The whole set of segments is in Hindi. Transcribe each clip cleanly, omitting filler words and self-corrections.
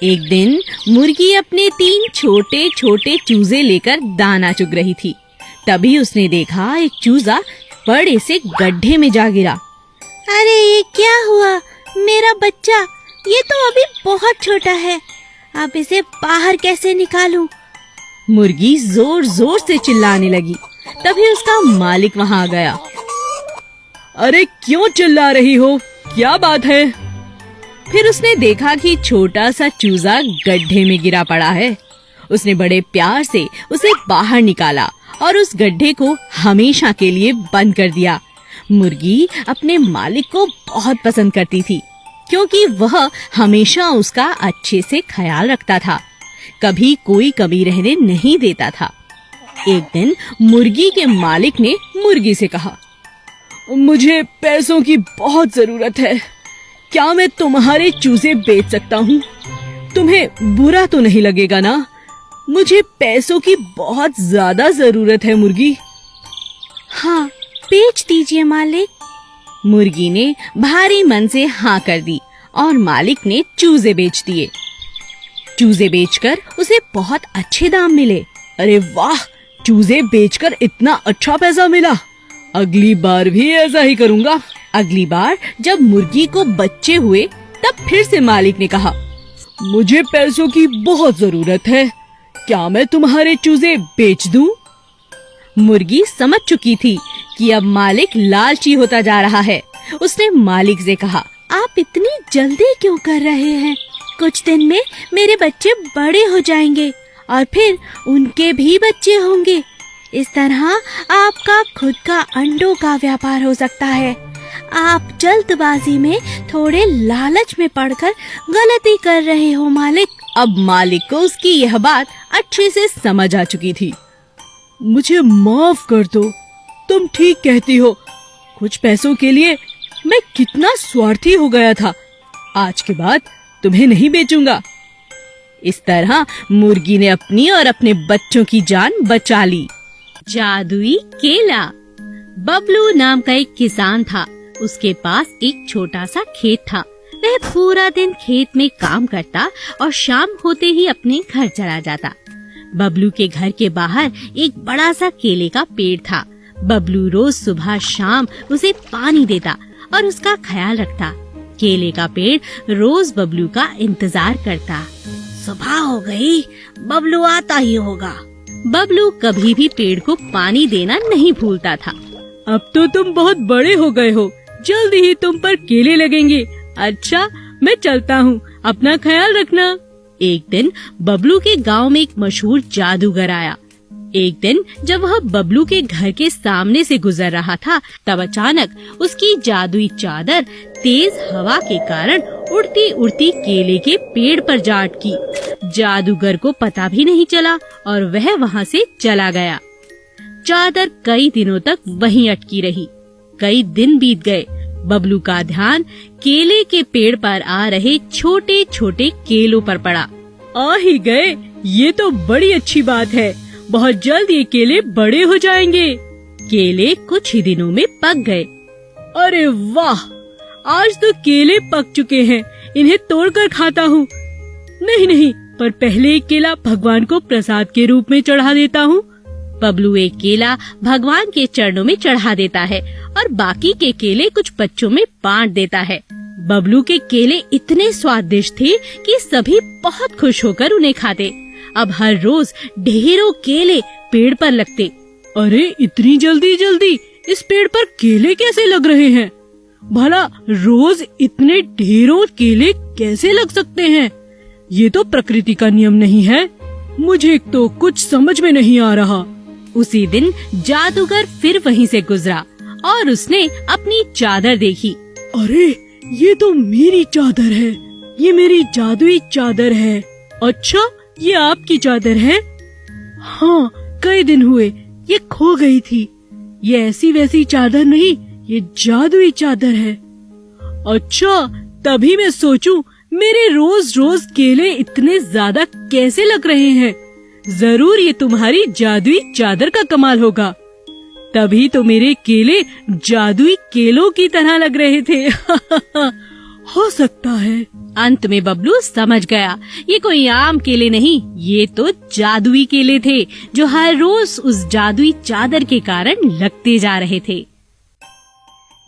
एक दिन मुर्गी अपने 3 छोटे छोटे चूजे लेकर दाना चुग रही थी। तभी उसने देखा एक चूजा बड़े से गड्ढे में जा गिरा। अरे ये क्या हुआ? मेरा बच्चा, ये तो अभी बहुत छोटा है, अब इसे बाहर कैसे निकालूं? मुर्गी जोर जोर से चिल्लाने लगी। तभी उसका मालिक वहां आ गया। अरे क्यों चिल्ला रही हो, क्या बात है? फिर उसने देखा कि छोटा सा चूजा गड्ढे में गिरा पड़ा है। उसने बड़े प्यार से उसे बाहर निकाला और उस गड्ढे को हमेशा के लिए बंद कर दिया। मुर्गी अपने मालिक को बहुत पसंद करती थी, क्योंकि वह हमेशा उसका अच्छे से ख्याल रखता था, कभी कोई कमी रहने नहीं देता था। एक दिन मुर्गी के मालिक ने मुर्गी से कहा, मुझे पैसों की बहुत जरूरत है, क्या मैं तुम्हारे चूजे बेच सकता हूँ? तुम्हें बुरा तो नहीं लगेगा ना? मुझे पैसों की बहुत ज्यादा जरूरत है मुर्गी। हाँ, बेच दीजिए मालिक। मुर्गी ने भारी मन से हाँ कर दी और मालिक ने चूजे बेच दिए। चूजे बेचकर उसे बहुत अच्छे दाम मिले। अरे वाह, चूजे बेचकर इतना अच्छा पैसा मिला, अगली बार भी ऐसा ही करूँगा। अगली बार जब मुर्गी को बच्चे हुए तब फिर से मालिक ने कहा, मुझे पैसों की बहुत जरूरत है, क्या मैं तुम्हारे चूजे बेच दूं? मुर्गी समझ चुकी थी कि अब मालिक लालची होता जा रहा है। उसने मालिक से कहा, आप इतनी जल्दी क्यों कर रहे हैं? कुछ दिन में मेरे बच्चे बड़े हो जाएंगे और फिर उनके भी बच्चे होंगे। इस तरह आपका खुद का अंडों का व्यापार हो सकता है। आप जल्दबाजी में थोड़े लालच में पड़कर गलती कर रहे हो मालिक। अब मालिक को उसकी यह बात अच्छे से समझ आ चुकी थी। मुझे माफ कर दो, तुम ठीक कहती हो, कुछ पैसों के लिए मैं कितना स्वार्थी हो गया था। आज के बाद तुम्हें नहीं बेचूंगा। इस तरह मुर्गी ने अपनी और अपने बच्चों की जान बचा ली। जादुई केला। बबलू नाम का एक किसान था। उसके पास एक छोटा सा खेत था। वह पूरा दिन खेत में काम करता और शाम होते ही अपने घर चला जाता। बबलू के घर के बाहर एक बड़ा सा केले का पेड़ था। बबलू रोज सुबह शाम उसे पानी देता और उसका ख्याल रखता। केले का पेड़ रोज बबलू का इंतजार करता। सुबह हो गई, बबलू आता ही होगा। बबलू कभी भी पेड़ को पानी देना नहीं भूलता था। अब तो तुम बहुत बड़े हो गए हो, जल्दी ही तुम पर केले लगेंगे। अच्छा, मैं चलता हूँ, अपना ख्याल रखना। एक दिन बबलू के गांव में एक मशहूर जादूगर आया। एक दिन जब वह बबलू के घर के सामने से गुजर रहा था, तब अचानक उसकी जादुई चादर तेज हवा के कारण उड़ती उड़ती केले के पेड़ पर जा अटकी। जादूगर को पता भी नहीं चला और वह वहाँ से चला गया। चादर कई दिनों तक वहीं अटकी रही। कई दिन बीत गए। बबलू का ध्यान केले के पेड़ पर आ रहे छोटे छोटे केलों पर पड़ा। आ ही गए, ये तो बड़ी अच्छी बात है। बहुत जल्द ये केले बड़े हो जाएंगे। केले कुछ ही दिनों में पक गए। अरे वाह, आज तो केले पक चुके हैं, इन्हें तोड़कर खाता हूँ। नहीं, पर पहले एक केला भगवान को प्रसाद के रूप में चढ़ा देता हूँ। बबलू एक केला भगवान के चरणों में चढ़ा देता है और बाकी के केले कुछ बच्चों में बांट देता है। बबलू के केले इतने स्वादिष्ट थे कि सभी बहुत खुश होकर उन्हें खाते। अब हर रोज ढेरों केले पेड़ पर लगते। अरे इतनी जल्दी जल्दी इस पेड़ पर केले कैसे लग रहे हैं? भला रोज इतने ढेरों केले कैसे लग सकते हैं? ये तो प्रकृति का नियम नहीं है। मुझे तो कुछ समझ में नहीं आ रहा। उसी दिन जादूगर फिर वहीं से गुजरा और उसने अपनी चादर देखी। अरे ये तो मेरी चादर है, ये मेरी जादुई चादर है। अच्छा, ये आपकी चादर है? हाँ, कई दिन हुए ये खो गई थी। ये ऐसी वैसी चादर नहीं, ये जादुई चादर है। अच्छा, तभी मैं सोचूं मेरे रोज रोज केले इतने ज्यादा कैसे लग रहे हैं। जरूर ये तुम्हारी जादुई चादर का कमाल होगा, तभी तो मेरे केले जादुई केलों की तरह लग रहे थे। हो सकता है। अंत में बबलू समझ गया ये कोई आम केले नहीं, ये तो जादुई केले थे जो हर रोज उस जादुई चादर के कारण लगते जा रहे थे।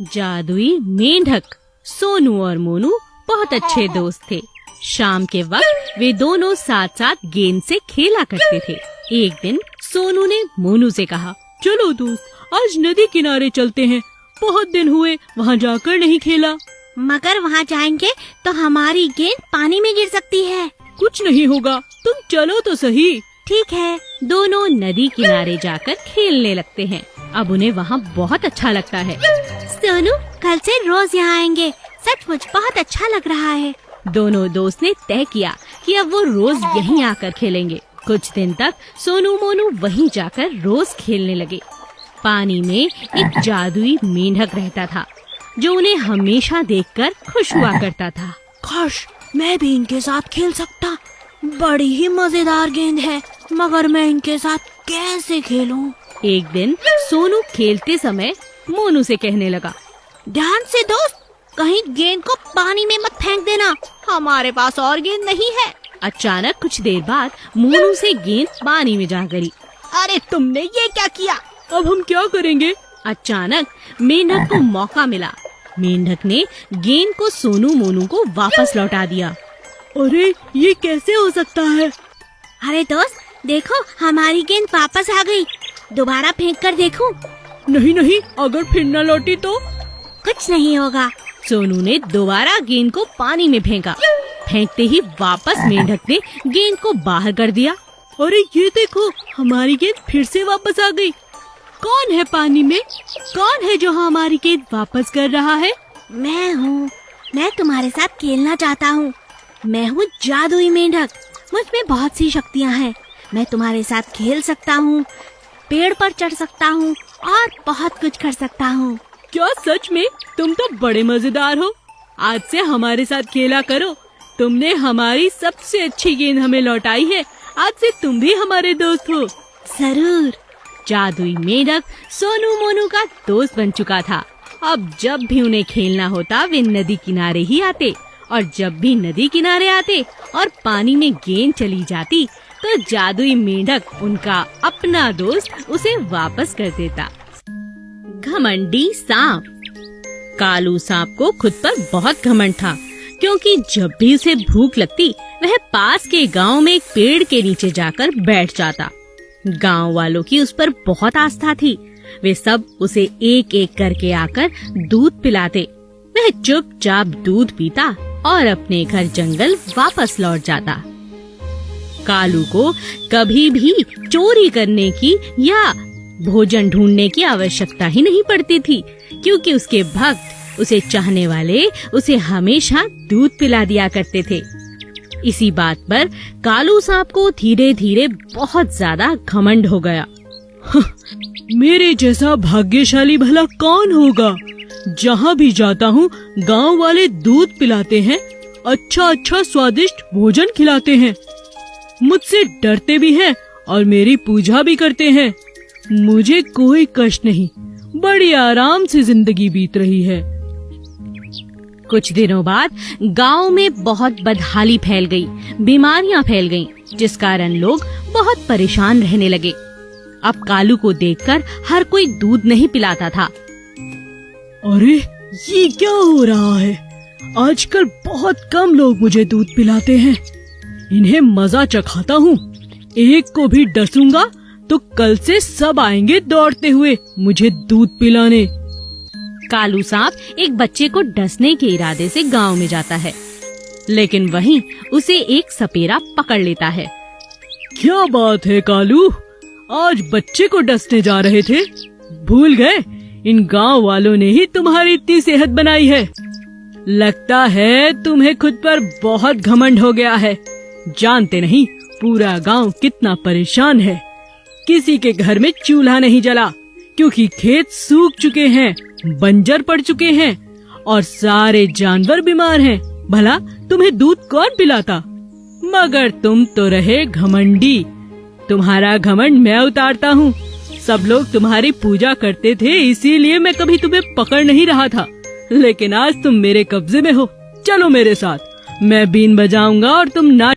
जादुई मेंढक। सोनू और मोनू बहुत अच्छे दोस्त थे। शाम के वक्त वे दोनों साथ साथ गेंद से खेला करते थे। एक दिन सोनू ने मोनू से कहा, चलो दोस्त, आज नदी किनारे चलते हैं, बहुत दिन हुए वहाँ जाकर नहीं खेला। मगर वहाँ जाएंगे तो हमारी गेंद पानी में गिर सकती है। कुछ नहीं होगा, तुम चलो तो सही। ठीक है। दोनों नदी किनारे जाकर खेलने लगते हैं। अब उन्हें वहाँ बहुत अच्छा लगता है। सोनू, कल से रोज यहाँ आएंगे, सचमुच बहुत अच्छा लग रहा है। दोनों दोस्त ने तय किया कि अब वो रोज यहीं आकर खेलेंगे। कुछ दिन तक सोनू मोनू वहीं जाकर रोज खेलने लगे। पानी में एक जादुई मेंढक रहता था जो उन्हें हमेशा देखकर खुश हुआ करता था। काश मैं भी इनके साथ खेल सकता, बड़ी ही मजेदार गेंद है, मगर मैं इनके साथ कैसे खेलूं? एक दिन सोनू खेलते समय मोनू से कहने लगा, ध्यान से दोस्त, कहीं गेंद को पानी में मत फेंक देना, हमारे पास और गेंद नहीं है। अचानक कुछ देर बाद मोनू से गेंद पानी में जा गिरी। अरे तुमने ये क्या किया? अब हम क्या करेंगे? अचानक मेंढक को मौका मिला। मेंढक ने गेंद को सोनू मोनू को वापस लौटा दिया। अरे ये कैसे हो सकता है? अरे दोस्त देखो, हमारी गेंद वापस आ गई, दोबारा फेंक कर देखूं? नहीं नहीं, अगर फिर न लौटी तो? कुछ नहीं होगा। सोनू ने दोबारा गेंद को पानी में फेंका। फेंकते ही वापस मेंढक ने गेंद को बाहर कर दिया। अरे ये देखो, हमारी गेंद फिर से वापस आ गई। कौन है पानी में? कौन है जो हमारी गेंद वापस कर रहा है? मैं हूँ, मैं तुम्हारे साथ खेलना चाहता हूँ। मैं हूँ जादुई मेंढक, मुझ में बहुत सी शक्तियाँ हैं। मैं तुम्हारे साथ खेल सकता हूँ, पेड़ पर चढ़ सकता हूँ और बहुत कुछ कर सकता हूँ। क्या सच में? तुम तो बड़े मजेदार हो। आज से हमारे साथ खेला करो। तुमने हमारी सबसे अच्छी गेंद हमें लौटाई है। आज से तुम भी हमारे दोस्त हो। जरूर। जादुई मेंढक सोनू मोनू का दोस्त बन चुका था। अब जब भी उन्हें खेलना होता वे नदी किनारे ही आते, और जब भी नदी किनारे आते और पानी में गेंद चली जाती तो जादुई मेंढक उनका अपना दोस्त उसे वापस कर देता। घमंडी सांप। कालू सांप को खुद पर बहुत घमंड था, क्योंकि जब भी उसे भूख लगती वह पास के गांव में एक पेड़ के नीचे जाकर बैठ जाता। गांव वालों की उस पर बहुत आस्था थी। वे सब उसे एक एक करके आकर दूध पिलाते। वह चुपचाप दूध पीता और अपने घर जंगल वापस लौट जाता। कालू को कभी भी चोरी करने की या भोजन ढूंढने की आवश्यकता ही नहीं पड़ती थी, क्योंकि उसके भक्त, उसे चाहने वाले उसे हमेशा दूध पिला दिया करते थे। इसी बात पर कालू सांप को धीरे धीरे बहुत ज्यादा घमंड हो गया। मेरे जैसा भाग्यशाली भला कौन होगा? जहाँ भी जाता हूँ गांव वाले दूध पिलाते हैं, अच्छा अच्छा स्वादिष्ट भोजन खिलाते हैं, मुझसे डरते भी हैं और मेरी पूजा भी करते हैं। मुझे कोई कष्ट नहीं, बड़ी आराम से जिंदगी बीत रही है। कुछ दिनों बाद गांव में बहुत बदहाली फैल गई, बीमारियां फैल गईं, जिस कारण लोग बहुत परेशान रहने लगे। अब कालू को देखकर हर कोई दूध नहीं पिलाता था। अरे ये क्या हो रहा है? आजकल बहुत कम लोग मुझे दूध पिलाते हैं। इन्हें मजा चखाता हूँ। एक को भी डसूंगा तो कल से सब आएंगे दौड़ते हुए मुझे दूध पिलाने। कालू सांप एक बच्चे को डसने के इरादे से गांव में जाता है, लेकिन वहीं उसे एक सपेरा पकड़ लेता है। क्या बात है कालू, आज बच्चे को डसने जा रहे थे? भूल गए इन गांव वालों ने ही तुम्हारी इतनी सेहत बनाई है। लगता है तुम्हें खुद पर बहुत घमंड हो गया है। जानते नहीं पूरा गांव कितना परेशान है। किसी के घर में चूल्हा नहीं जला, क्योंकि खेत सूख चुके हैं, बंजर पड़ चुके हैं और सारे जानवर बीमार हैं। भला तुम्हें दूध कौन पिलाता? मगर तुम तो रहे घमंडी। तुम्हारा घमंड मैं उतारता हूँ। सब लोग तुम्हारी पूजा करते थे, इसीलिए मैं कभी तुम्हें पकड़ नहीं रहा था, लेकिन आज तुम मेरे कब्जे में हो। चलो मेरे साथ, मैं बीन बजाऊंगा और तुम नाच